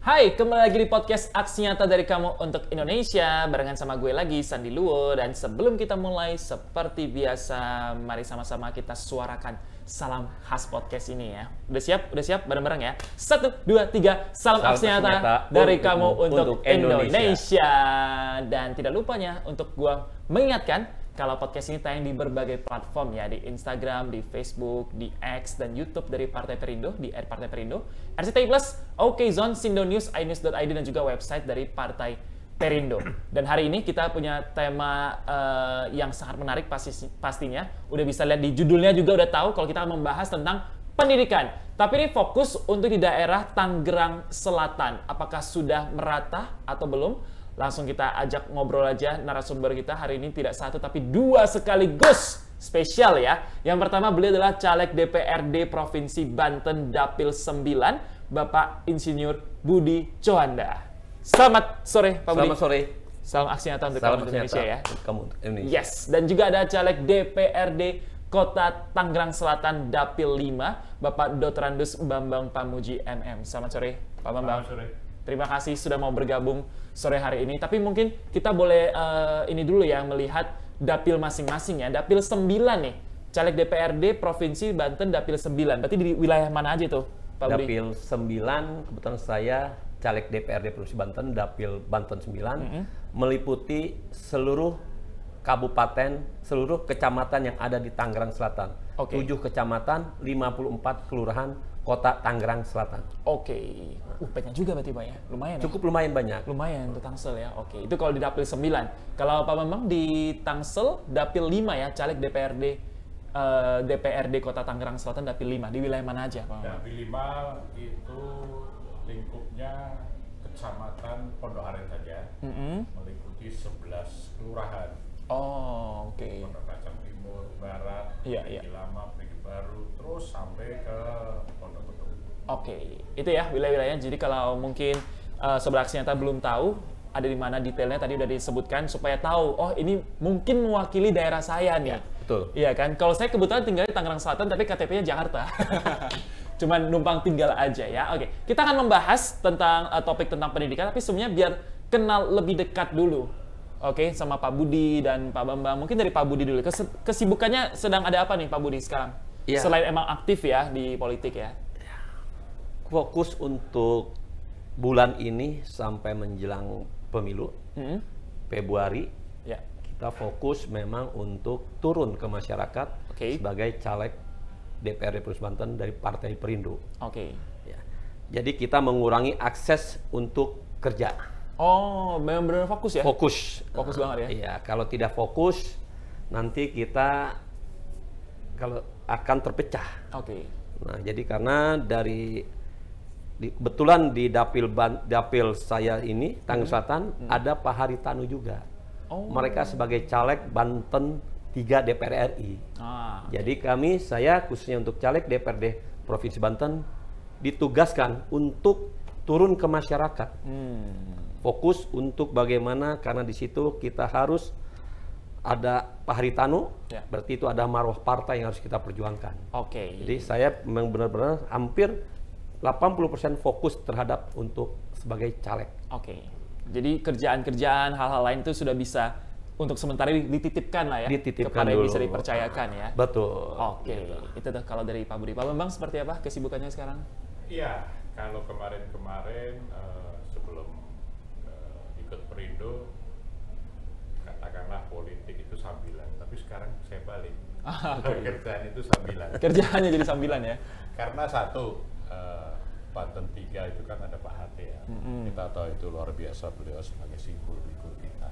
Hai, kembali lagi di podcast Aksi Nyata dari Kamu untuk Indonesia. Barengan sama gue lagi, Sandi Luwo. Dan sebelum kita mulai, seperti biasa, mari sama-sama kita suarakan salam khas podcast ini ya. Udah siap? Udah siap? Bareng-bareng ya. 1, 2, 3, salam Aksi Nyata dari Kamu untuk Indonesia. Dan tidak lupanya untuk gue mengingatkan, kalau podcast ini tayang di berbagai platform ya, di Instagram, di Facebook, di X, dan YouTube dari Partai Perindo, di @partaiPerindo, RCTI Plus, Okezone, Sindo News, iNews.id, dan juga website dari Partai Perindo. Dan hari ini kita punya tema yang sangat menarik pastinya. Udah bisa lihat di judulnya juga udah tahu kalau kita akan membahas tentang pendidikan. Tapi ini fokus untuk di daerah Tangerang Selatan. Apakah sudah merata atau belum? Langsung kita ajak ngobrol aja narasumber kita hari ini, tidak satu tapi dua sekaligus, spesial ya. Yang pertama beliau adalah Caleg DPRD Provinsi Banten Dapil 9, Bapak Insinyur Budi Coanda. Selamat sore Pak Budi. Selamat sore. Salam Aksi Nyata untuk Kamu Indonesia ya. Kamu Indonesia. Yes, dan juga ada Caleg DPRD Kota Tangerang Selatan Dapil 5, Bapak Dr. Randus Bambang Pamuji MM. Selamat sore Pak Bambang. Selamat sore. Terima kasih sudah mau bergabung sore hari ini. Tapi mungkin kita boleh ini dulu ya, melihat dapil masing-masing ya. Dapil 9 nih, Caleg DPRD Provinsi Banten Dapil 9. Berarti di wilayah mana aja tuh, Pak Budi? Dapil 9, kebetulan saya Caleg DPRD Provinsi Banten, Dapil Banten 9, meliputi seluruh kabupaten, seluruh kecamatan yang ada di Tangerang Selatan. 7 kecamatan, 54 kelurahan, Kota Tangerang Selatan. Oke. Banyak juga berarti Pak ya? Lumayan Cukup ya? lumayan banyak. Lumayan untuk Tangsel ya. Oke. Itu kalau di Dapil 9. Kalau Pak Bambang di Tangsel, Dapil 5 ya, Caleg DPRD Kota Tangerang Selatan Dapil 5. Di wilayah mana aja Pak Bambang? Dapil 5 itu lingkupnya Kecamatan Pondok Aren saja, meliputi 11 kelurahan. Oh, oke. Pondok Kacang Timur, Barat, Pegi Lama, Pegi Baru, terus sampai ke Pondok Betung. Oke, itu ya wilayah-wilayahnya. Jadi kalau mungkin Sobat Aksi Nyata belum tahu ada di mana detailnya, tadi udah disebutkan supaya tahu, oh ini mungkin mewakili daerah saya nih. Ya, betul. Iya kan? Kalau saya kebetulan tinggal di Tangerang Selatan tapi KTP-nya Jakarta. Cuman numpang tinggal aja ya. Oke, kita akan membahas tentang topik tentang pendidikan, tapi sebenarnya biar kenal lebih dekat dulu. Oke, sama Pak Budi dan Pak Bambang. Mungkin dari Pak Budi dulu. Kesibukannya sedang ada apa nih Pak Budi sekarang? Ya. Selain emang aktif ya di politik ya. Fokus untuk bulan ini sampai menjelang pemilu, Februari, Ya. kita fokus memang untuk turun ke masyarakat sebagai caleg DPRD Provinsi Banten dari Partai Perindo. Oke. Ya. Jadi kita mengurangi akses untuk kerja. Oh, benar-benar fokus ya? Fokus. Fokus banget ya? Iya, kalau tidak fokus, nanti kita kalau akan terpecah. Oke. Nah, jadi karena kebetulan di dapil saya ini, Tangerang Selatan, ada Pak Haritanu juga. Oh. Mereka sebagai caleg Banten 3 DPR RI. Jadi saya khususnya untuk caleg DPRD Provinsi Banten ditugaskan untuk turun ke masyarakat. Fokus untuk bagaimana, karena di situ kita harus ada Pak Haritanu, berarti itu ada marwah partai yang harus kita perjuangkan. Oke. Jadi saya memang benar-benar hampir 80% fokus terhadap untuk sebagai caleg. Oke. Jadi kerjaan-kerjaan, hal-hal lain itu sudah bisa untuk sementara dititipkan lah ya. Dititipkan kepada yang dulu. bisa dipercayakan ya. Betul. Oke. Itu tuh kalau dari Pak Budi. Pak Bambang seperti apa kesibukannya sekarang? Iya, kalau kemarin-kemarin sebelum ikut Perindo, katakanlah politik itu sambilan, tapi sekarang saya balik. Kerjaan itu sambilan. Kerjaannya jadi sambilan ya? Karena satu, Banten 3 itu kan ada Pak Hate ya. Kita tahu itu luar biasa, beliau sebagai simbol figur kita.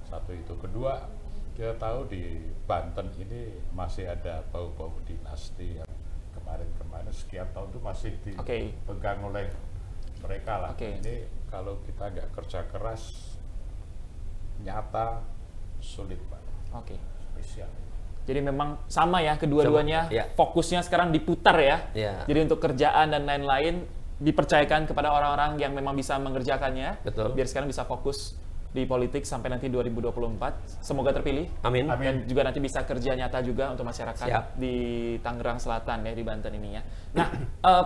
Satu itu. Kedua, kita tahu di Banten ini masih ada bau-bau dinasti yang kemarin-kemarin sekian tahun itu masih dipegang oleh mereka lah. Ini kalau kita nggak kerja keras, nyata, sulit Pak. Spesial. Jadi memang sama ya kedua-duanya, fokusnya sekarang diputar ya. Jadi untuk kerjaan dan lain-lain dipercayakan kepada orang-orang yang memang bisa mengerjakannya. Betul. Biar sekarang bisa fokus di politik sampai nanti 2024. Semoga terpilih. Amin. Dan juga nanti bisa kerja nyata juga untuk masyarakat Siap. di Tangerang Selatan ya, di Banten ini ya. Nah,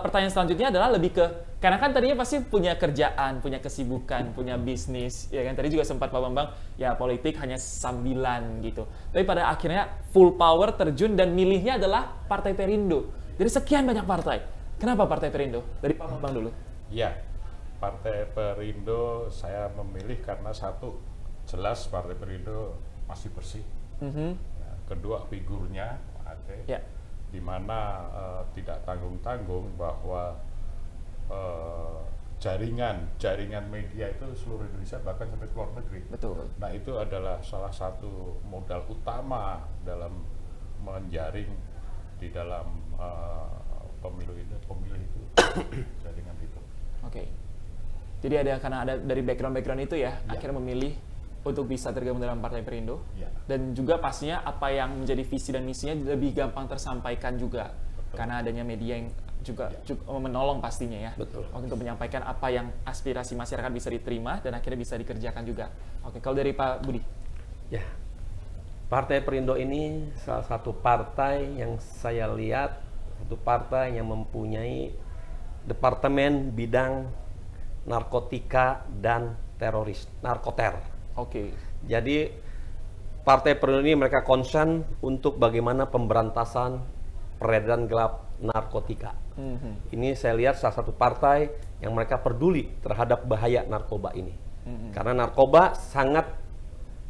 pertanyaan selanjutnya adalah lebih ke, karena kan tadinya pasti punya kerjaan, punya kesibukan, punya bisnis, ya kan. Tadi juga sempat Pak Bambang, ya politik hanya sambilan gitu. Tapi pada akhirnya full power terjun dan milihnya adalah Partai Perindo. Dari sekian banyak partai, kenapa Partai Perindo? Dari Pak Bambang dulu. Ya, Partai Perindo saya memilih karena satu, jelas Partai Perindo masih bersih. Ya, kedua, figurnya Ade, di mana tidak tanggung-tanggung bahwa jaringan media itu seluruh Indonesia bahkan sampai ke luar negeri. Betul. Nah, itu adalah salah satu modal utama dalam menjaring di dalam pemilih itu jaringan itu. Oke. Jadi karena ada dari background itu ya, akhirnya memilih untuk bisa tergabung dalam Partai Perindo. Dan juga pastinya apa yang menjadi visi dan misinya lebih gampang tersampaikan juga. Betul. Karena adanya media yang juga menolong pastinya ya. Betul. Untuk menyampaikan apa yang aspirasi masyarakat bisa diterima dan akhirnya bisa dikerjakan juga. Oke, kalau dari Pak Budi? Ya, Partai Perindo ini salah satu partai yang saya lihat, satu partai yang mempunyai departemen bidang narkotika dan teroris, narkoter. Oke. Jadi Partai Perindo ini mereka concern untuk bagaimana pemberantasan peredaran gelap narkotika. Ini saya lihat salah satu partai yang mereka peduli terhadap bahaya narkoba ini. Karena narkoba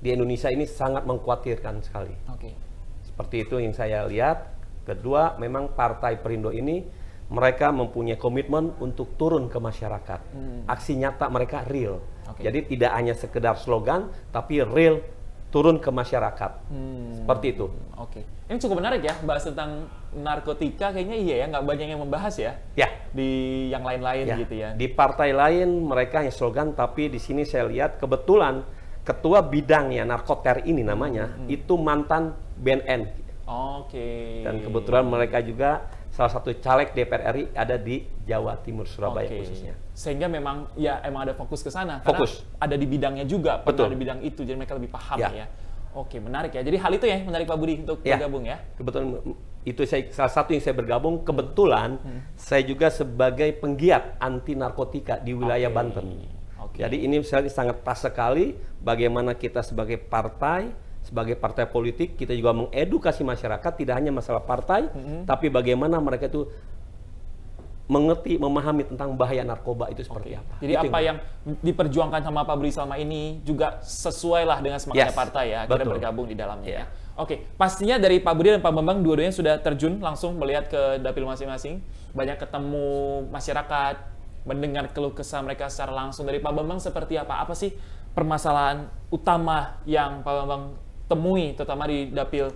di Indonesia ini sangat mengkhawatirkan sekali. Seperti itu yang saya lihat. Kedua, memang Partai Perindo ini mereka mempunyai komitmen untuk turun ke masyarakat. Aksi nyata mereka real. Jadi tidak hanya sekedar slogan, tapi real turun ke masyarakat. Seperti itu. Ini cukup menarik ya, bahas tentang narkotika. Kayaknya iya ya, nggak banyak yang membahas ya. Di yang lain-lain gitu ya. Di partai lain mereka hanya slogan, tapi di sini saya lihat kebetulan ketua bidangnya narkoter ini namanya itu mantan BNN. Dan kebetulan mereka juga salah satu caleg DPR RI ada di Jawa Timur, Surabaya khususnya. Sehingga memang emang ada fokus ke sana. Karena ada di bidangnya juga, pernah di bidang itu, jadi mereka lebih paham ya. Menarik ya. Jadi hal itu ya menarik Pak Budi untuk bergabung ya. Kebetulan itu salah satu yang saya bergabung. Kebetulan saya juga sebagai penggiat anti narkotika di wilayah Banten. Jadi ini saya sangat pas sekali bagaimana kita sebagai partai politik, kita juga mengedukasi masyarakat, tidak hanya masalah partai, tapi bagaimana mereka itu mengerti, memahami tentang bahaya narkoba itu seperti apa. Jadi apa yang diperjuangkan sama Pak Budi selama ini juga sesuai lah dengan semangatnya partai ya, kita bergabung di dalamnya ya. Pastinya dari Pak Budi dan Pak Bambang dua-duanya sudah terjun langsung melihat ke dapil masing-masing, banyak ketemu masyarakat, mendengar keluh kesah mereka secara langsung. Dari Pak Bambang seperti apa? Apa sih permasalahan utama yang Pak Bambang temui, terutama di dapil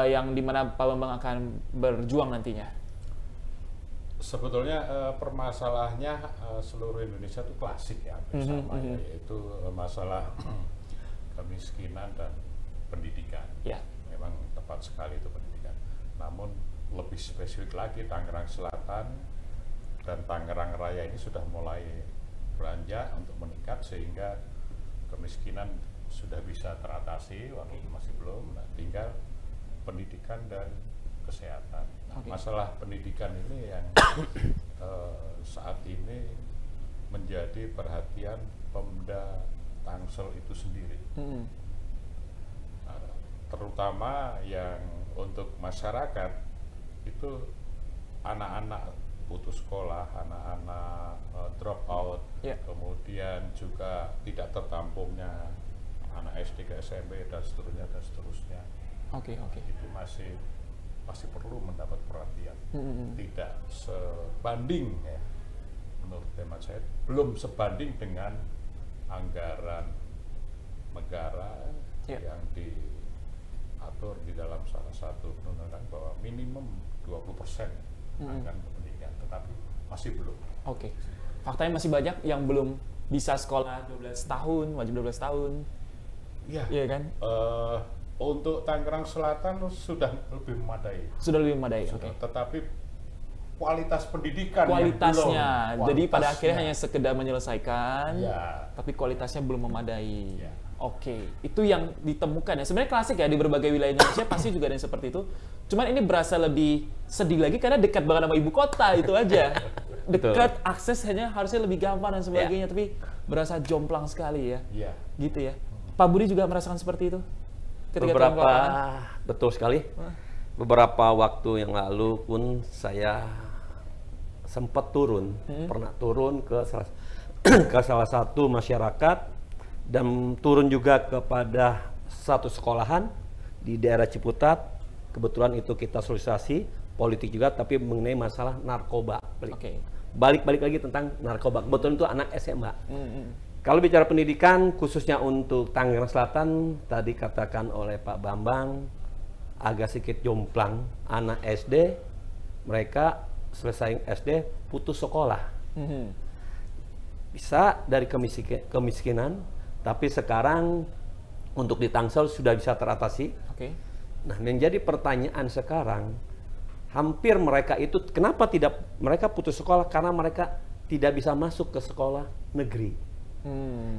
yang dimana Pak Bambang akan berjuang nantinya? Sebetulnya permasalahannya seluruh Indonesia itu klasik ya, sama yaitu masalah kemiskinan dan pendidikan. Memang tepat sekali itu pendidikan. Namun lebih spesifik lagi Tangerang Selatan dan Tangerang Raya ini sudah mulai beranjak untuk meningkat sehingga kemiskinan sudah bisa teratasi, walaupun masih belum. Nah, tinggal pendidikan dan kesehatan. Nah, masalah pendidikan ini yang saat ini menjadi perhatian Pemda Tangsel itu sendiri. Nah, terutama yang untuk masyarakat itu anak-anak putus sekolah, anak-anak drop out, kemudian juga tidak tertampungnya anak SD ke SMP dan seterusnya. Itu masih perlu mendapat perhatian. Tidak sebanding ya, menurut hemat saya, belum sebanding dengan anggaran negara yang diatur di dalam salah satu undang-undang bahwa minimum 20% anggaran pendidikan, tetapi masih belum. Faktanya masih banyak yang belum bisa sekolah 12 tahun, wajib 12 tahun. Iya kan? Untuk Tangerang Selatan sudah lebih memadai. Sudah lebih memadai. Tetapi kualitas pendidikan kualitasnya. belum, Jadi pada akhirnya hanya sekedar menyelesaikan, ya, tapi kualitasnya belum memadai. ya. Oke, itu yang ditemukan ya. Sebenarnya klasik ya di berbagai wilayah Indonesia pasti juga ada yang seperti itu. Cuman ini berasa lebih sedih lagi karena dekat banget sama ibu kota itu aja. Dekat, akses hanya harusnya lebih gampang dan sebagainya, tapi berasa jomplang sekali ya. Iya. Gitu ya. Pak Budi juga merasakan seperti itu? Ketika Beberapa, betul sekali. Beberapa waktu yang lalu pun saya sempat turun, pernah turun ke salah satu masyarakat dan turun juga kepada satu sekolahan di daerah Ciputat. Kebetulan itu kita sosialisasi politik juga, tapi mengenai masalah narkoba. Balik-balik lagi tentang narkoba. Kebetulan itu anak SMA. Kalau bicara pendidikan, khususnya untuk Tangerang Selatan, tadi katakan oleh Pak Bambang, agak sedikit jomplang. Anak SD, mereka selesai SD, putus sekolah. Bisa dari kemiskinan, tapi sekarang untuk di Tangsel sudah bisa teratasi. Nah, menjadi pertanyaan sekarang, hampir mereka itu kenapa tidak mereka putus sekolah? Karena mereka tidak bisa masuk ke sekolah negeri.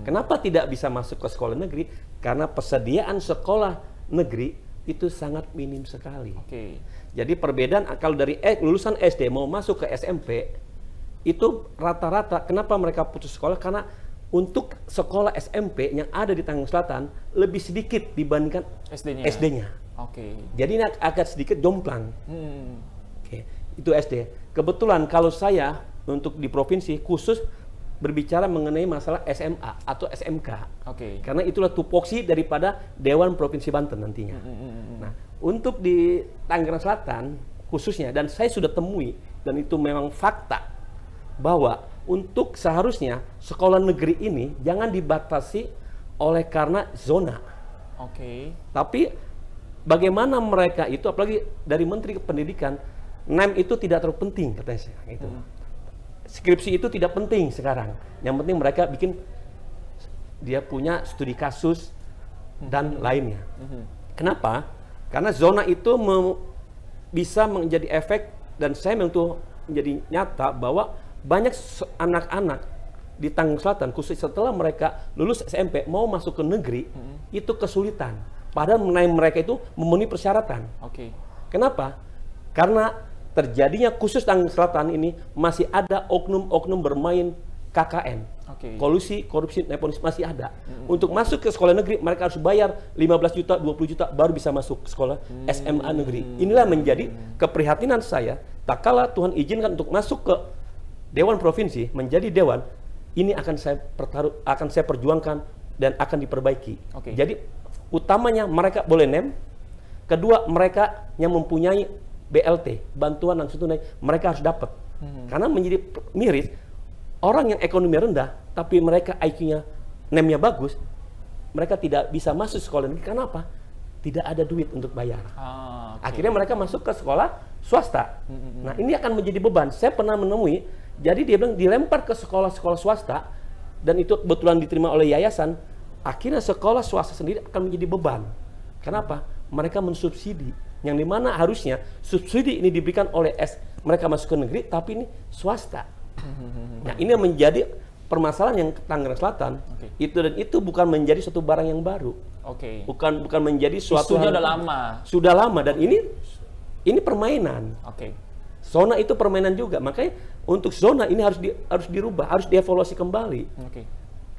Kenapa tidak bisa masuk ke sekolah negeri? Karena persediaan sekolah negeri itu sangat minim sekali. Jadi perbedaan kalau dari lulusan SD mau masuk ke SMP itu rata-rata kenapa mereka putus sekolah? Karena untuk sekolah SMP yang ada di Tangerang Selatan lebih sedikit dibandingkan SD-nya. Jadi ini agak sedikit jomplang. Itu SD. Kebetulan kalau saya untuk di provinsi khusus berbicara mengenai masalah SMA atau SMK. Karena itulah tupoksi daripada Dewan Provinsi Banten nantinya. Nah, untuk di Tangerang Selatan khususnya, dan saya sudah temui, dan itu memang fakta, bahwa untuk seharusnya sekolah negeri ini jangan dibatasi oleh karena zona. Tapi bagaimana mereka itu, apalagi dari Menteri Pendidikan, NEM itu tidak terlalu penting katanya saya. Gitu. Skripsi itu tidak penting sekarang. Yang penting mereka bikin, dia punya studi kasus dan lainnya. Kenapa? Karena zona itu bisa menjadi efek, dan saya memang menjadi nyata bahwa banyak anak-anak di Tangerang Selatan, khusus setelah mereka lulus SMP mau masuk ke negeri, itu kesulitan. Padahal mereka itu memenuhi persyaratan. Kenapa? Karena terjadinya khusus Tangerang Selatan ini masih ada oknum-oknum bermain KKN. Kolusi, korupsi, nepotisme masih ada. Untuk masuk ke sekolah negeri mereka harus bayar 15 juta, 20 juta baru bisa masuk sekolah SMA negeri. Inilah menjadi keprihatinan saya. Tak kala Tuhan izinkan untuk masuk ke Dewan Provinsi, menjadi dewan, ini akan saya perjuangkan dan akan diperbaiki. Jadi utamanya mereka boleh NEM, kedua mereka yang mempunyai BLT, bantuan langsung tunai, mereka harus dapat. Karena menjadi miris, orang yang ekonomi rendah, tapi mereka IQ-nya, NEM-nya bagus, mereka tidak bisa masuk sekolah negeri. Kenapa? Tidak ada duit untuk bayar. Akhirnya mereka masuk ke sekolah swasta. Nah, ini akan menjadi beban. Saya pernah menemui, jadi dia bilang dilempar ke sekolah-sekolah swasta, dan itu kebetulan diterima oleh yayasan, akhirnya sekolah swasta sendiri akan menjadi beban. Kenapa? Mereka mensubsidi. Yang dimana harusnya subsidi ini diberikan oleh mereka masuk ke negeri, tapi ini swasta. Nah, ini yang menjadi permasalahan yang Tangerang Selatan. Itu bukan menjadi suatu barang yang baru. Bukan menjadi suatu hal sudah lama. Sudah lama, dan ini permainan. Zona itu permainan juga. Makanya untuk zona ini harus dirubah, harus dievaluasi kembali.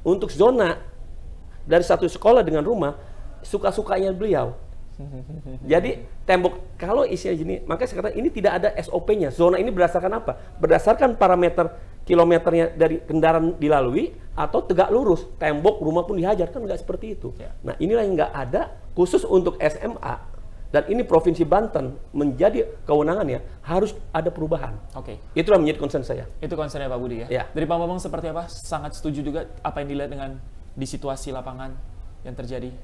Untuk zona dari satu sekolah dengan rumah suka-sukanya beliau. Jadi tembok kalau isinya gini, makanya sekarang ini tidak ada SOP-nya. Zona ini berdasarkan apa? Berdasarkan parameter kilometernya dari kendaraan dilalui atau tegak lurus. Tembok rumah pun dihajar, kan nggak seperti itu. Nah, inilah yang nggak ada khusus untuk SMA, dan ini Provinsi Banten menjadi kewenangannya, harus ada perubahan. Itulah menjadi concern saya. Itu concernnya Pak Budi ya? Dari Pak Bambang seperti apa? Sangat setuju juga apa yang dilihat dengan di situasi lapangan yang terjadi.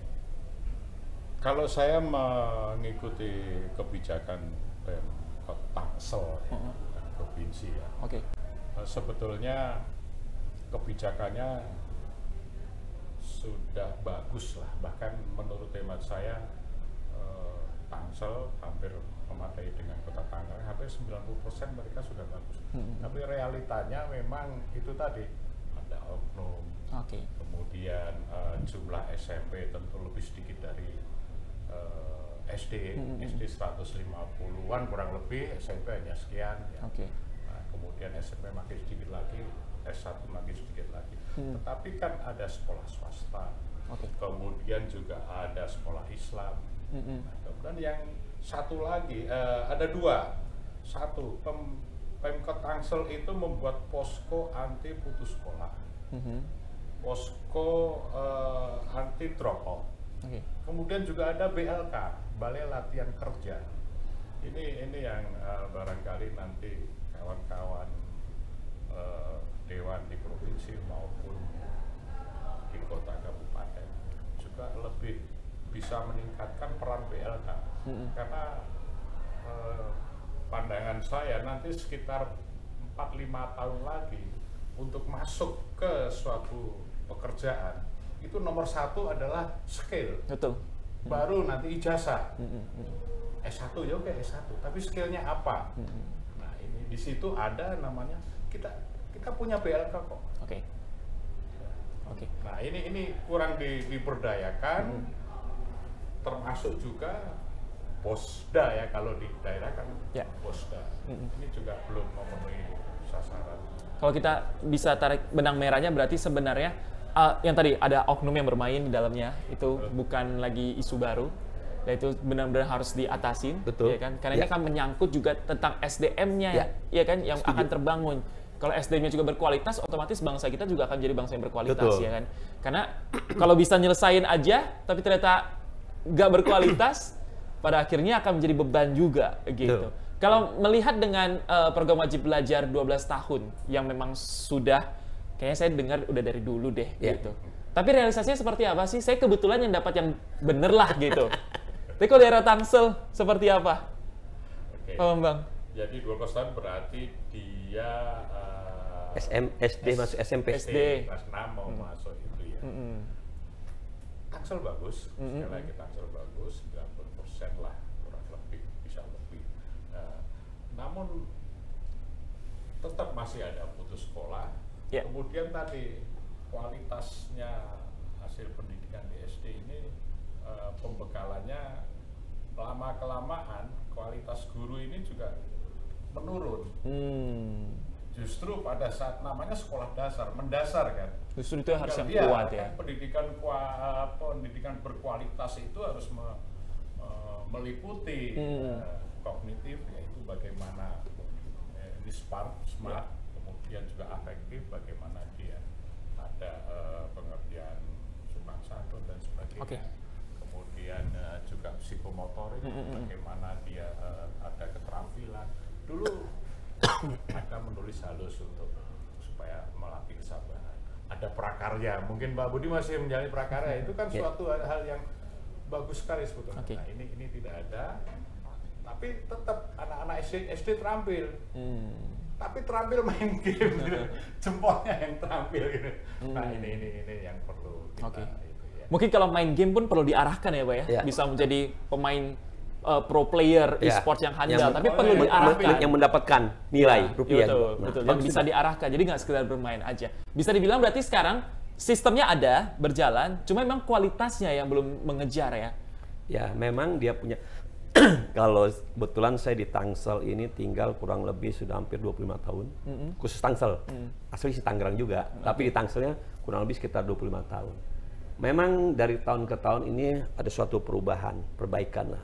Kalau saya mengikuti kebijakan Pemkot Tangsel, provinsi ya, sebetulnya kebijakannya sudah bagus lah. Bahkan menurut hemat saya, Tangsel hampir memadai dengan kota Tangerang, hampir 90% mereka sudah bagus. Tapi realitanya memang itu tadi, ada oknum, kemudian jumlah SMP tentu lebih sedikit dari SD, SD 150-an kurang lebih, SMP hanya sekian. Ya. Nah, kemudian SMP makin sedikit lagi, S1 makin sedikit lagi. Tetapi kan ada sekolah swasta, kemudian juga ada sekolah Islam. Nah, kemudian yang satu lagi, ada dua. Satu, Pemkot Tangsel itu membuat posko anti putus sekolah, posko anti drop out. Kemudian juga ada BLK, Balai Latihan Kerja. Ini yang barangkali nanti kawan-kawan dewan di provinsi maupun di kota kabupaten juga lebih bisa meningkatkan peran BLK, karena pandangan saya nanti sekitar 4-5 tahun lagi untuk masuk ke suatu pekerjaan itu nomor satu adalah skill. Betul. Baru nanti ijazah. S1 ya oke S1, tapi skillnya apa? Nah ini di situ ada namanya kita punya BLK kok. Nah ini kurang diberdayakan, termasuk juga Posda ya, kalau di daerah kan Posda. Ini juga belum memenuhi sasaran. Kalau kita bisa tarik benang merahnya, berarti sebenarnya yang tadi ada oknum yang bermain di dalamnya, itu bukan lagi isu baru, dan itu benar-benar harus diatasin, ya kan? Karena ini akan menyangkut juga tentang SDM-nya, ya kan, yang akan terbangun. Kalau SDM-nya juga berkualitas, otomatis bangsa kita juga akan jadi bangsa yang berkualitas, ya kan? Karena kalau bisa nyelesain aja, tapi ternyata nggak berkualitas, pada akhirnya akan menjadi beban juga, gitu. Kalau melihat dengan program wajib belajar 12 tahun yang memang sudah, kayaknya saya dengar udah dari dulu deh, gitu. Tapi realisasinya seperti apa sih? Saya kebetulan yang dapat yang bener lah, gitu. Tapi kalau daerah Tangsel seperti apa, Pak Bambang? Jadi 12 tahun berarti dia SD masuk SMP. SD. Kelas 6 mau masuk itu ya. Tangsel bagus, sekali lagi Tangsel bagus, 90% lah, kurang lebih, bisa lebih. Namun tetap masih ada putus sekolah. Kemudian tadi kualitasnya hasil pendidikan di SD ini pembekalannya lama-kelamaan kualitas guru ini juga menurun. Justru pada saat namanya sekolah dasar, mendasar kan. Justru itu harus yang kuat ya. Pendidikan berkualitas itu harus meliputi kognitif, yaitu bagaimana ini smart, kemudian juga afektif, bagaimana dia ada pengertian sopan santun dan sebagainya. Kemudian juga psikomotorik, bagaimana dia ada keterampilan. Dulu ada menulis halus supaya melatih kesabaran. Ada prakarya, mungkin Mbak Budi masih menjalani prakarya, itu kan suatu hal yang bagus sekali sebetulnya. Nah, ini tidak ada, tapi tetap anak-anak SD terampil. Tapi terampil main game gitu. Jempolnya yang terampil gitu. Nah ini yang perlu kita itu ya. Mungkin kalau main game pun perlu diarahkan ya Pak ya, bisa menjadi pemain pro player e-sports yang handal, tapi perlu diarahkan. Yang mendapatkan nilai rupiah. Betul. Yang bisa diarahkan, jadi nggak sekedar bermain aja. Bisa dibilang berarti sekarang sistemnya ada, berjalan, cuma memang kualitasnya yang belum mengejar ya. Ya, memang dia punya. Kalau kebetulan saya di Tangsel ini tinggal kurang lebih sudah hampir 25 tahun, khusus Tangsel. Asli si Tangerang juga, tapi di Tangselnya kurang lebih sekitar 25 tahun. Memang dari tahun ke tahun ini ada suatu perubahan, perbaikan lah.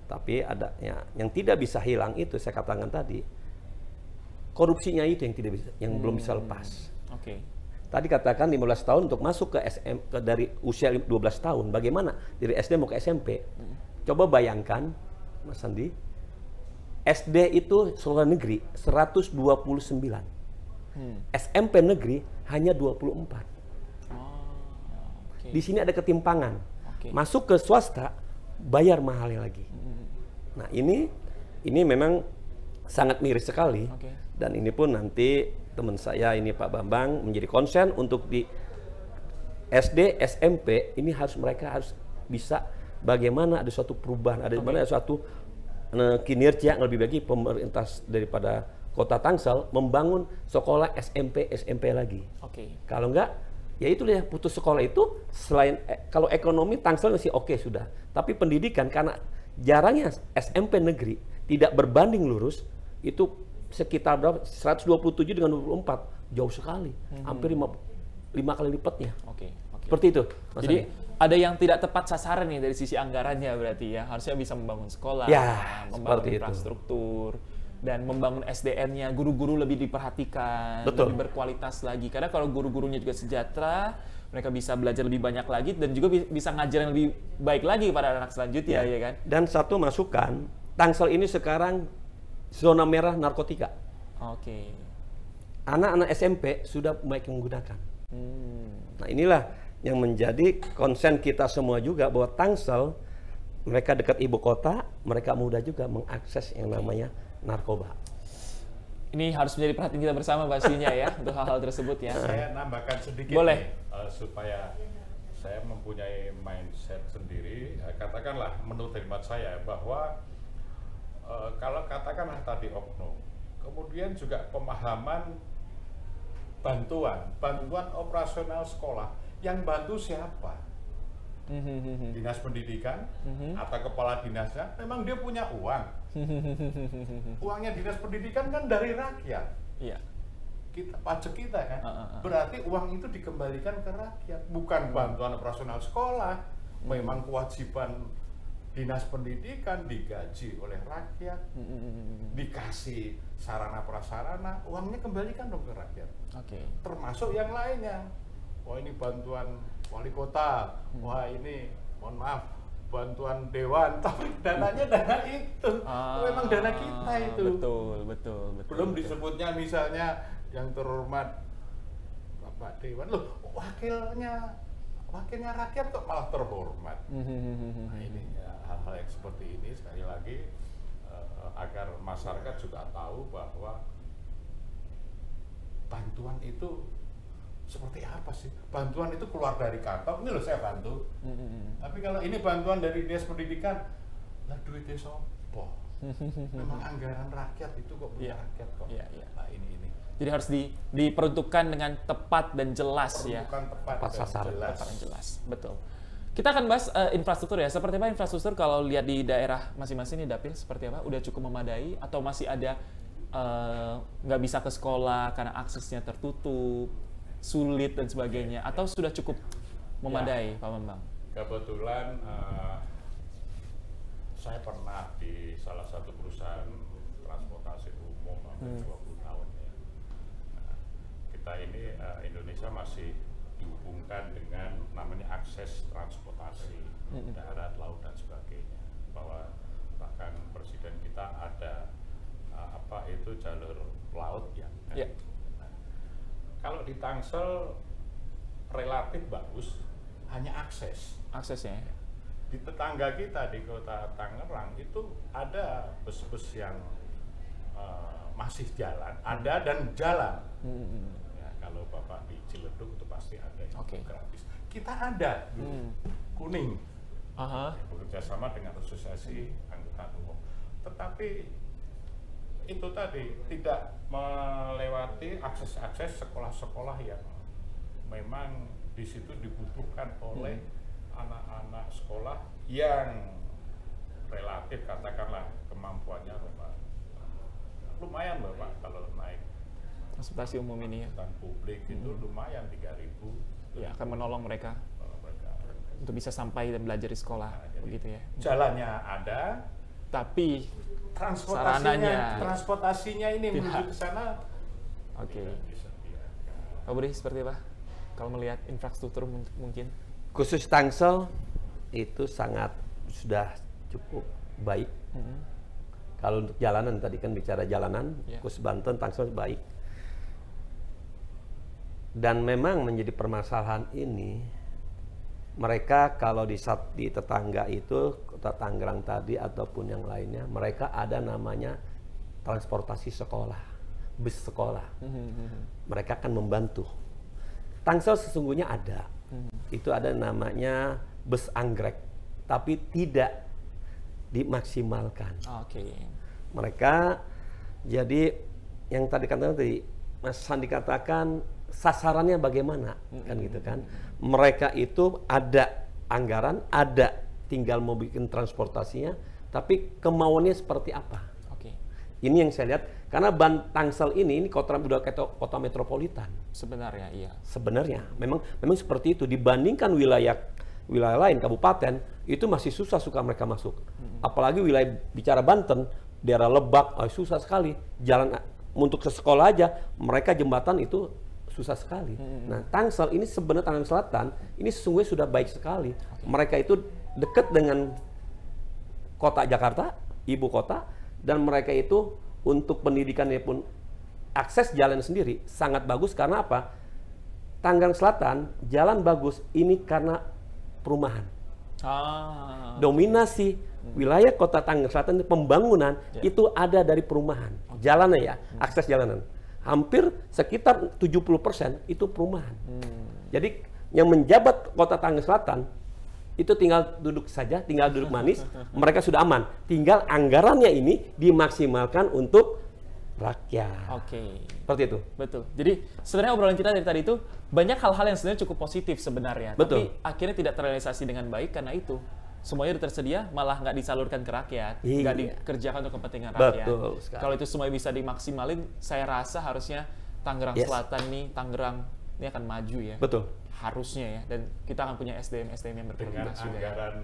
Tapi ada yang tidak bisa hilang itu saya katakan tadi, korupsinya itu yang tidak bisa, yang belum bisa lepas. Tadi katakan 15 tahun untuk masuk ke dari usia 12 tahun, bagaimana dari SD mau ke SMP? Coba bayangkan, Mas Sandi, SD itu sekolah negeri 129, SMP negeri hanya 24. Di sini ada ketimpangan. Masuk ke swasta bayar mahalnya lagi. Nah ini memang sangat miris sekali. Dan ini pun nanti teman saya ini Pak Bambang menjadi concern untuk di SD, SMP ini mereka harus bisa bagaimana ada suatu perubahan, ada suatu kinerja yang lebih baik pemerintah daripada Kota Tangsel membangun sekolah SMP lagi. Kalau enggak, ya itu ya putus sekolah itu selain kalau ekonomi Tangsel masih oke sudah, tapi pendidikan karena jarangnya SMP negeri tidak berbanding lurus itu sekitar berapa? 127 dengan 24 jauh sekali, hampir 5 kali lipatnya. Seperti itu. Jadi ada yang tidak tepat sasaran nih dari sisi anggarannya berarti ya, harusnya bisa membangun sekolah, membangun infrastruktur, dan membangun SDM-nya, guru-guru lebih diperhatikan, lebih berkualitas lagi. Karena kalau guru-gurunya juga sejahtera, mereka bisa belajar lebih banyak lagi dan juga bisa ngajar yang lebih baik lagi pada anak selanjutnya, ya kan? Dan satu masukan, Tangsel ini sekarang zona merah narkotika. Anak-anak SMP sudah baik menggunakan. Nah inilah yang menjadi konsen kita semua juga bahwa Tangsel, mereka dekat ibu kota, mereka mudah juga mengakses yang namanya narkoba. Ini harus menjadi perhatian kita bersama pastinya ya untuk hal-hal tersebut ya. Saya nambahkan sedikit nih, supaya saya mempunyai mindset sendiri. Katakanlah menurut hemat saya bahwa kalau katakanlah tadi oknum, kemudian juga pemahaman bantuan operasional sekolah, yang bantu siapa? Dinas pendidikan atau kepala dinasnya, memang dia punya uang. Uangnya dinas pendidikan kan dari rakyat. Kita pajak kita kan. Berarti uang itu dikembalikan ke rakyat, bukan bantuan operasional sekolah. Memang kewajiban dinas pendidikan digaji oleh rakyat, dikasih sarana prasarana, uangnya kembalikan dong ke rakyat. Termasuk yang lainnya. Wah ini bantuan wali kota, wah ini mohon maaf bantuan dewan, tapi dananya dana itu, memang dana kita itu. Betul. Belum disebutnya misalnya yang terhormat Bapak Dewan, loh wakilnya rakyat kok malah terhormat. Nah ini ya, hal-hal yang seperti ini sekali lagi agar masyarakat juga tahu bahwa bantuan itu seperti apa sih? Bantuan itu keluar dari kantong, ini loh saya bantu. Tapi kalau ini bantuan dari dinas pendidikan, lah duitnya sopo? Memang anggaran rakyat itu kok punya rakyat kok. Nah, ini. Jadi harus diperuntukkan dengan tepat dan jelas ya. Tepat sasaran, tepat dan jelas. Betul. Kita akan bahas infrastruktur ya. Seperti apa infrastruktur kalau lihat di daerah masing-masing nih Dapil, seperti apa? Udah cukup memadai atau masih ada nggak bisa ke sekolah karena aksesnya tertutup, sulit dan sebagainya, atau sudah cukup memadai, Pak Bambang? Kebetulan saya pernah di salah satu perusahaan transportasi umum hampir 20 tahun ya. Nah, kita ini Indonesia masih dihubungkan dengan namanya akses transportasi darat, laut dan sebagainya. Bahwa bahkan presiden kita ada itu jalur laut ya. Kan? Kalau di Tangsel relatif bagus, hanya aksesnya. Di tetangga kita di kota Tangerang itu ada bus-bus yang masih jalan, ada dan jalan. Ya, kalau Bapak di Ciledug itu pasti ada yang gratis. Kita ada di Kuning, bekerja sama dengan asosiasi angkutan umum. Tetapi itu tadi tidak melewati akses sekolah-sekolah yang memang di situ dibutuhkan oleh anak-anak sekolah yang relatif katakanlah kemampuannya lumayan loh Pak, kalau naik transportasi umum ini ya. Transportasi publik itu lumayan 3.000. Ya akan menolong mereka untuk bisa sampai dan belajar di sekolah, begitu ya. Jalannya ada, tapi transportasinya ini menuju ke sana. Pak Budi seperti apa? Kalau melihat infrastruktur mungkin? Khusus Tangsel itu sudah cukup baik. Kalau untuk jalanan tadi kan bicara jalanan, khusus Banten, Tangsel baik. Dan memang menjadi permasalahan ini, mereka kalau di tetangga itu, kota Tangerang tadi ataupun yang lainnya, mereka ada namanya transportasi sekolah, bus sekolah. Mereka akan membantu. Tangsel sesungguhnya ada. Itu ada namanya bus anggrek. tapi tidak dimaksimalkan. Oke. Mereka jadi yang tadi Mas Sandi katakan sasarannya bagaimana kan gitu kan. Mereka itu ada anggaran, ada tinggal mau bikin transportasinya, tapi kemauannya seperti apa? Oke. Ini yang saya lihat karena Tangsel ini kota metropolitan. Sebenarnya iya. Sebenarnya memang seperti itu dibandingkan wilayah lain kabupaten itu masih susah mereka masuk. Apalagi wilayah bicara Banten, daerah Lebak susah sekali. Jalan untuk ke sekolah aja mereka jembatan itu susah sekali. Nah, Tangsel ini sebenarnya Tangerang Selatan ini sesungguhnya sudah baik sekali. Mereka itu dekat dengan kota Jakarta, ibu kota, dan mereka itu untuk pendidikannya pun akses jalan sendiri sangat bagus karena apa? Tangerang Selatan jalan bagus ini karena perumahan. Dominasi wilayah kota Tangerang Selatan pembangunan itu ada dari perumahan. Jalannya ya, akses jalanan. Hampir sekitar 70% itu perumahan. Jadi yang menjabat kota Tangerang Selatan itu tinggal duduk saja, tinggal duduk manis, mereka sudah aman. Tinggal anggarannya ini dimaksimalkan untuk rakyat. Oke. Seperti itu. Betul. Jadi sebenarnya obrolan kita dari tadi itu banyak hal-hal yang sebenarnya cukup positif sebenarnya. Betul. Tapi akhirnya tidak terrealisasi dengan baik karena itu. Semuanya udah tersedia, malah nggak disalurkan ke rakyat, nggak dikerjakan untuk kepentingan rakyat. Betul sekali. Kalau itu semua bisa dimaksimalin, saya rasa harusnya Tangerang Selatan nih, Tangerang ini akan maju ya. Betul. Harusnya ya, dan kita akan punya SDM yang berkualitas juga. Dengan anggaran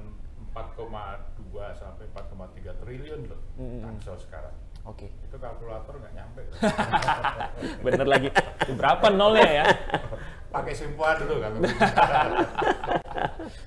4,2 sampai 4,3 triliun loh, Tangsel sekarang. Oke. Itu kalkulator nggak nyampe. Bener lagi. Berapa nolnya ya? Pakai simpuan dulu kan.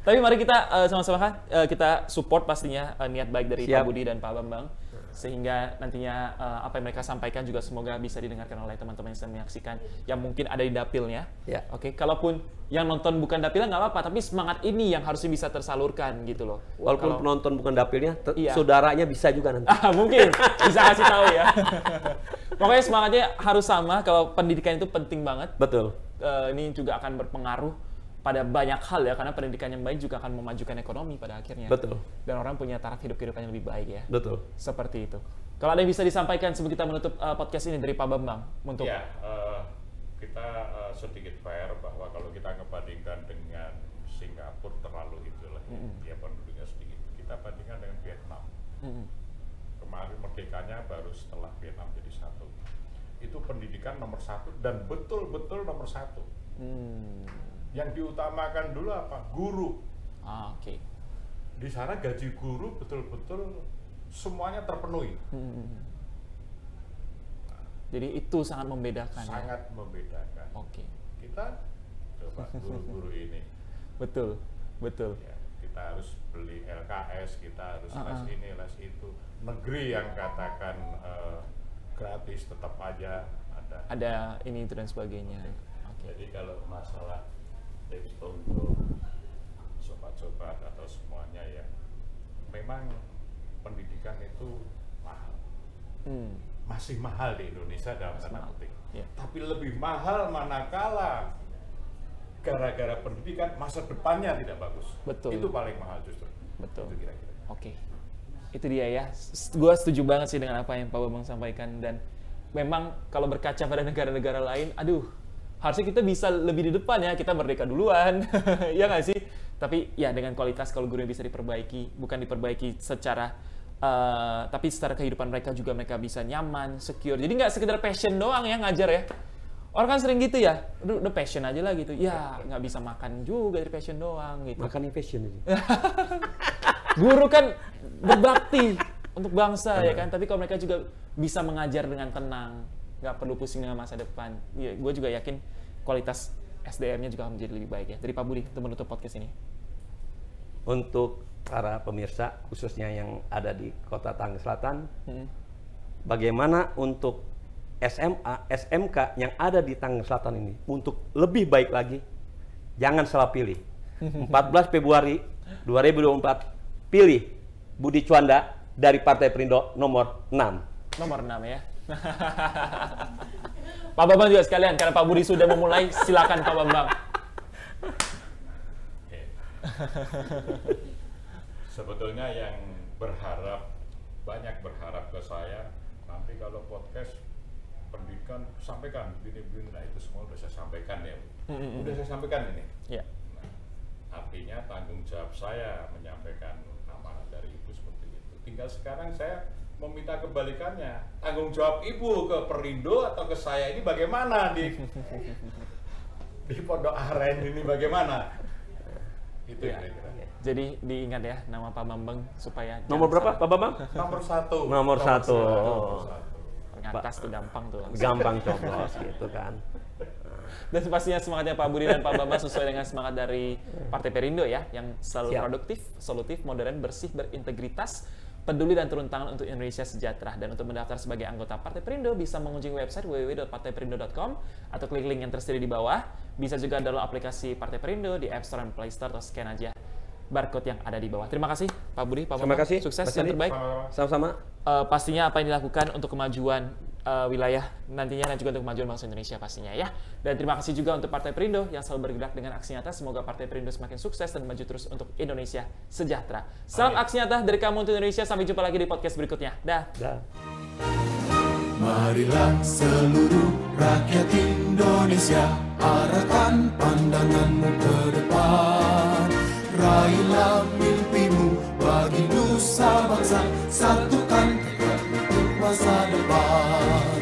Tapi mari kita sama-sama kita support pastinya niat baik dari Pak Budi dan Pak Bambang. Sehingga nantinya apa yang mereka sampaikan juga semoga bisa didengarkan oleh teman-teman yang sedang menyaksikan yang mungkin ada di dapilnya. Ya. Oke, kalaupun yang nonton bukan dapilnya nggak apa-apa, tapi semangat ini yang harusnya bisa tersalurkan gitu loh. Walaupun penonton bukan dapilnya, saudaranya bisa juga nanti. Mungkin bisa kasih tahu ya. Pokoknya semangatnya harus sama. Kalau pendidikan itu penting banget. Betul. Ini juga akan berpengaruh pada banyak hal ya, karena pendidikan yang baik juga akan memajukan ekonomi pada akhirnya. Betul. Dan orang punya taraf kehidupan yang lebih baik ya. Betul. Seperti itu. Kalau ada yang bisa disampaikan sebelum kita menutup podcast ini dari Pak Bambang untuk ya, kita sedikit fair bahwa kalau kita ngebandingkan dengan Singapura terlalu itulah ya penduduknya sedikit. Kita bandingkan dengan Vietnam. Kemarin merdekanya baru setelah Vietnam jadi satu. Itu pendidikan nomor 1 dan betul-betul nomor 1. Yang diutamakan dulu apa? Guru. Oke. Di sana gaji guru betul-betul semuanya terpenuhi. Jadi itu sangat membedakan. Sangat membedakan. Oke. Kita coba guru-guru ini. Betul. Ya, kita harus beli LKS, kita harus les ini, les itu. Negeri yang katakan gratis tetap aja ada ini itu dan sebagainya. Jadi kalau masalah tips untuk sobat-sobat atau semuanya ya, memang pendidikan itu mahal. Masih mahal di Indonesia dalam tanda petik. Tapi lebih mahal manakala gara-gara pendidikan masa depannya tidak bagus. Betul. Itu paling mahal justru. Betul. Itu kira-kira. Oke. Itu dia ya. Gue setuju banget sih dengan apa yang Pak Bambang sampaikan, dan memang kalau berkaca pada negara-negara lain, harusnya kita bisa lebih di depan ya, kita merdeka duluan, ya nggak sih? Tapi ya dengan kualitas, kalau gurunya bisa diperbaiki, bukan diperbaiki secara, tapi secara kehidupan mereka juga mereka bisa nyaman, secure. Jadi nggak sekedar passion doang ya ngajar ya. Orang kan sering gitu ya, udah passion aja lah gitu. Ya nggak bisa makan juga dari passion doang gitu. Makannya passion ini. Guru kan berbakti untuk bangsa ya kan, tapi kalau mereka juga bisa mengajar dengan tenang, nggak perlu pusing dengan masa depan. Ya, gue juga yakin kualitas SDM-nya juga akan menjadi lebih baik ya. Dari Pak Budi untuk menutup podcast ini. Untuk para pemirsa khususnya yang ada di Kota Tangerang Selatan, bagaimana untuk SMA, SMK yang ada di Tangerang Selatan ini untuk lebih baik lagi, jangan salah pilih. 14 Februari 2024, pilih Budi Cuanda dari Partai Perindo nomor 6. Nomor 6 ya. Pak Bambang juga sekalian, karena Pak Budi sudah memulai, silakan Pak Bambang. Sebetulnya yang banyak berharap ke saya, nanti kalau podcast pendidikan sampaikan begini, nah itu semua udah saya sampaikan ya. Udah saya sampaikan ini. Yeah. Nah, artinya tanggung jawab saya menyampaikan amanat dari ibu seperti itu. Tinggal sekarang saya meminta kebalikannya, tanggung jawab ibu ke Perindo atau ke saya ini bagaimana di Pondok Aren ini bagaimana? Itu ya. Jadi diingat ya nama Pak Bambang supaya nomor berapa Pak Bambang? Nomor 1. Nomor 1. Atas tuh gampang tuh langsung. Gampang coblos gitu kan. Dan pastinya semangatnya Pak Budi dan Pak Bambang sesuai dengan semangat dari Partai Perindo ya, yang selalu produktif, solutif, modern, bersih, berintegritas, peduli dan turun tangan untuk Indonesia sejahtera. Dan untuk mendaftar sebagai anggota Partai Perindo bisa mengunjungi website www.partaiperindo.com atau klik link yang tersedia di bawah. Bisa juga download aplikasi Partai Perindo di App Store dan Play Store atau scan aja barcode yang ada di bawah. Terima kasih Pak Budi, Pak Bambang. Terima kasih. Sukses yang terbaik. Sama-sama. Pastinya apa yang dilakukan untuk kemajuan wilayah nantinya dan juga untuk kemajuan bangsa Indonesia pastinya ya. Dan terima kasih juga untuk Partai Perindo yang selalu bergerak dengan aksi nyata. Semoga Partai Perindo semakin sukses dan maju terus untuk Indonesia sejahtera. Salam aksi nyata dari kamu untuk Indonesia. Sampai jumpa lagi di podcast berikutnya. Dah. Marilah seluruh rakyat Indonesia arahkan pandanganmu ke depan. Raihlah mimpimu bagi nusa bangsa, satukan tekad untuk masa depan.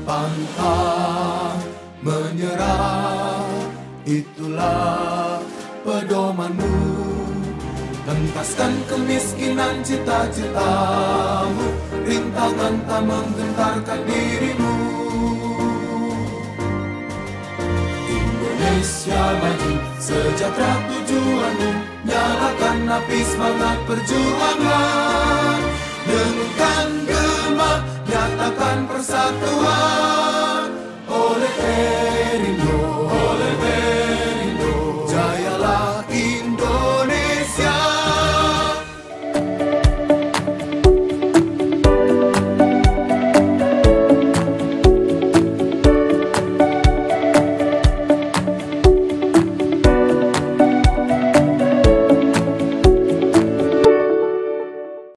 Pantang menyerah, itulah pedomanmu. Entaskan kemiskinan cita-citamu, rintangan tak menggentarkan dirimu. Indonesia maju, sejahtera tujuanmu, nyalakan api semangat perjuangan. Dengunkan gema, nyatakan persatuan oleh Perindo.